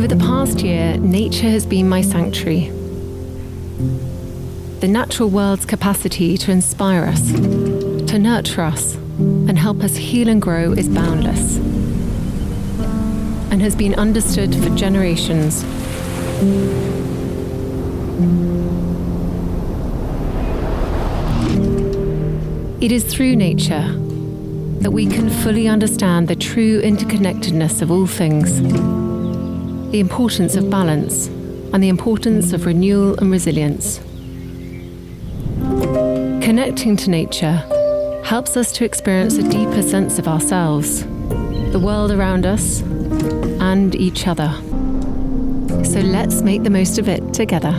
Over the past year, nature has been my sanctuary. The natural world's capacity to inspire us, to nurture us, and help us heal and grow is boundless, and has been understood for generations. It is through nature that we can fully understand the true interconnectedness of all things, the importance of balance, and the importance of renewal and resilience. Connecting to nature helps us to experience a deeper sense of ourselves, the world around us, and each other. So let's make the most of it together.